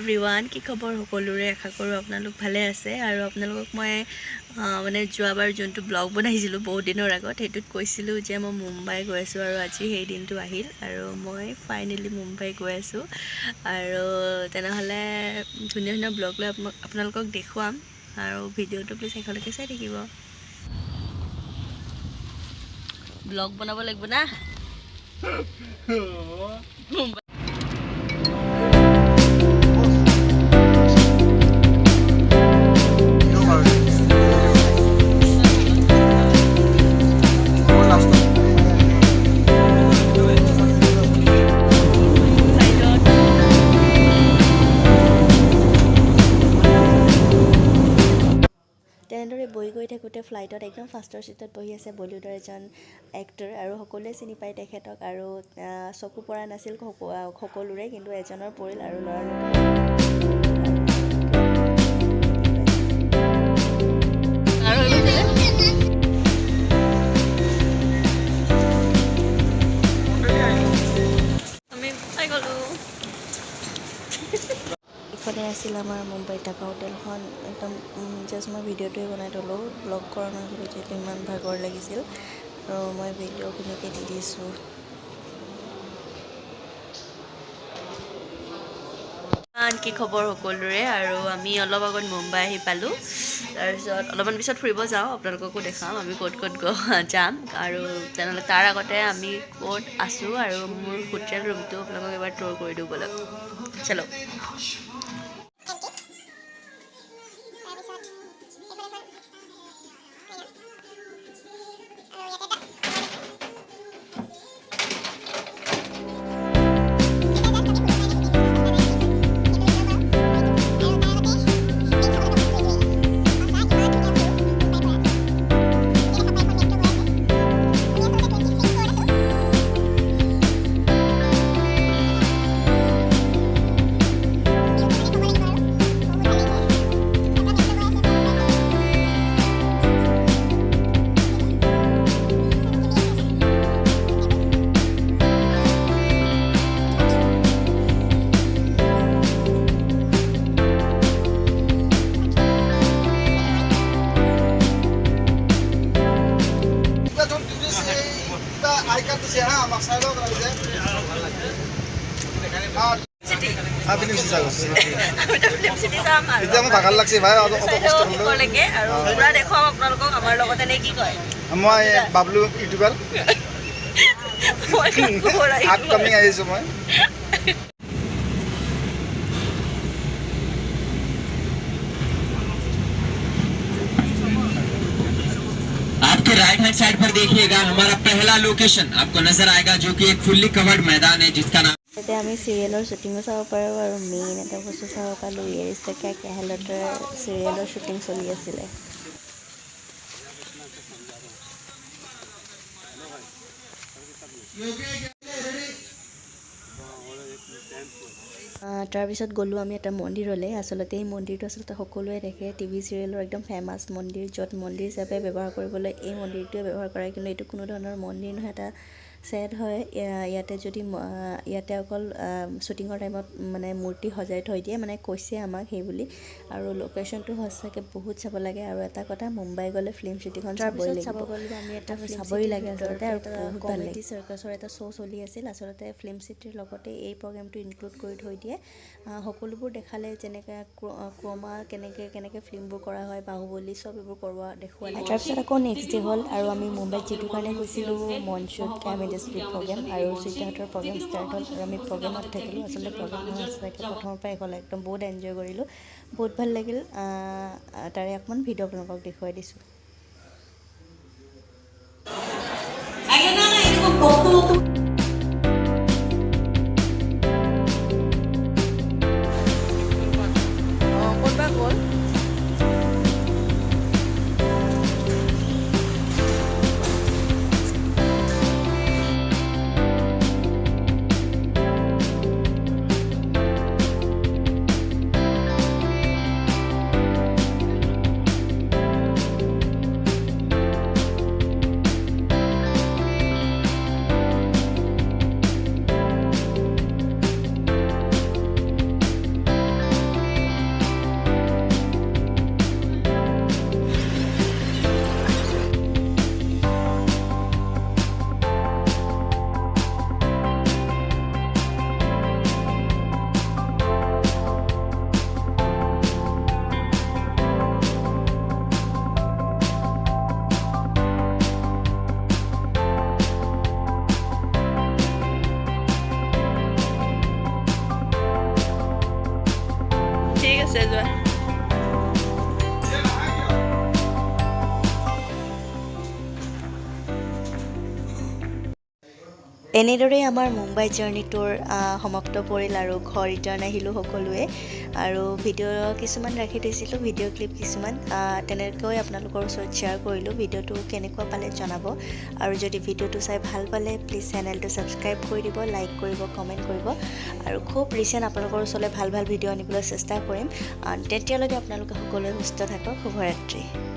Everyone কি খবৰ সকলোৰে আশা কৰোঁ আপোনালোক ভালে আছে আৰু আপোনালোকক মই মানে যোৱাবাৰ যোনটো ব্লগ বনাইছিলোঁ বহুত দিনৰ আগত সেইটোত কৈছিলোঁ যে মই মুম্বাই গৈ আছোঁ আৰু আজি সেই দিনটো আহিল আৰু মই ফাইনেলি মুম্বাই গৈ আছোঁ আৰু তেনেহ'লে ধুনীয়া ধুনীয়া ব্লগ লৈ আপোনালোকক দেখুৱাম আৰু ভিডিঅ'টো প্লিজ শেষলৈকে চাই থাকিব। ব্লগ বনাব লাগিব না মুম্বাই তেনেদৰে বহি গৈ থাকোঁতে ফ্লাইটত একদম ফাৰ্ষ্টৰ ছিটত বহি আছে বলিউডৰ এজন এক্টৰ আৰু সকলোৱে চিনি পায় তেখেতক আৰু চকু পৰা নাছিল সকলোৰে কিন্তু এজনৰ পৰিল আৰু ইফালে আছিল আমাৰ মুম্বাইত থকা হোটেলখন একদম জাষ্ট মই ভিডিঅ'টোৱে বনাই থ'লোঁ ব্লগ কৰা নাছিলোঁ যিহেতু ইমান ভাগৰ লাগিছিল আৰু মই ভিডিঅ'খিনিকে দি দিছোঁ। কি খবৰ সকলোৰে আৰু আমি অলপ আগত মুম্বাই আহি পালোঁ তাৰপিছত অলপমান পিছত ফুৰিব যাওঁ আপোনালোককো দেখাম আমি ক'ত ক'ত যাম আৰু তেনেহ'লে তাৰ আগতে আমি ক'ত আছোঁ আৰু মোৰ হোটেল ৰুমটো আপোনালোকক এবাৰ ট'ৰ কৰি দিওঁ ব'লক চলো। মই বাবলু ইউটিউবাৰ আপকামিং আহিছোঁ মই। आपके राइट हैंड साइड पर देखिएगा हमारा पहला लोकेशन आपको नजर आएगा जो कि एक फुल्ली कवर्ड मैदान है जिसका नाम এতিয়া আমি চিৰিয়েলৰ শ্বুটিঙো চাব পাৰোঁ আৰু মেইন এটা বস্তু চাব পালোঁ ইয়ে ৰিস্তা ক্যা কেহলতৰ চিৰিয়েলৰ শ্বুটিং চলি আছিলে। তাৰপিছত গ'লোঁ আমি এটা মন্দিৰলৈ আচলতে এই মন্দিৰটো আচলতে সকলোৱে দেখে টিভি চিৰিয়েলৰ একদম ফেমাছ মন্দিৰ য'ত মন্দিৰ হিচাপে ব্যৱহাৰ কৰিবলৈ এই মন্দিৰটোৱে ব্যৱহাৰ কৰে কিন্তু এইটো কোনো ধৰণৰ মন্দিৰ নহয় এটা ছেট হয় ইয়াতে অকল শ্বুটিঙৰ টাইমত মানে মূৰ্তি সজাই থৈ দিয়ে মানে কৈছে আমাক সেই বুলি আৰু লোকেশ্যনটো সঁচাকৈ বহুত চাব লাগে আৰু এটা কথা মুম্বাই গ'লে ফিল্ম শ্বুটিংখন চাবই লাগে আচলতে আৰু বহুত ভাল লাগে। চাৰ্কাছৰ এটা শ্ব' চলি আছিল আচলতে ফিল্ম চিটিৰ লগতে এই প্ৰগ্ৰেমটো ইনক্লুড কৰি থৈ দিয়ে সকলোবোৰ দেখালে যেনেকৈ ক্ৰমা কেনেকৈ ফিল্মবোৰ কৰা হয় বাহুবলী চব এইবোৰ দেখুৱালে। তাৰপিছত আকৌ নেক্সট ডে হ'ল আৰু আমি মুম্বাইত যিটো কাৰণে গৈছিলোঁ মনচুন কেম্প ইণ্ডাষ্ট্ৰী প্ৰগ্ৰেম আৰু চুইটাহঁতৰ প্ৰগ্ৰেম ষ্টাৰ্ট হ'ল আৰু আমি প্ৰগ্ৰেমত থাকিলোঁ আচলতে প্ৰগ্ৰেমখন সঁচাকৈ প্ৰথমৰ পৰাই হ'ল একদম বহুত এনজয় কৰিলোঁ বহুত ভাল লাগিল তাৰে অকণমান ভিডিঅ' আপোনালোকক দেখুৱাই দিছোঁ। এনেদৰেই আমাৰ মুম্বাই জাৰ্ণিটোৰ সমাপ্ত পৰিল আৰু ঘৰ ৰিটাৰ্ণ আহিলোঁ সকলোৱে আৰু ভিডিঅ' কিছুমান ৰাখি থৈছিলোঁ ভিডিঅ' ক্লিপ কিছুমান তেনেকৈ আপোনালোকৰ ওচৰত শ্বেয়াৰ কৰিলোঁ ভিডিঅ'টো কেনেকুৱা পালে জনাব আৰু যদি ভিডিঅ'টো চাই ভাল পালে প্লিজ চেনেলটো ছাবস্ক্ৰাইব কৰি দিব লাইক কৰিব কমেণ্ট কৰিব আৰু খুব ৰিচেণ্ট আপোনালোকৰ ওচৰলৈ ভাল ভাল ভিডিঅ' আনিবলৈ চেষ্টা কৰিম তেতিয়ালৈকে আপোনালোকে সকলোৱে সুস্থ থাকক শুভৰাত্ৰি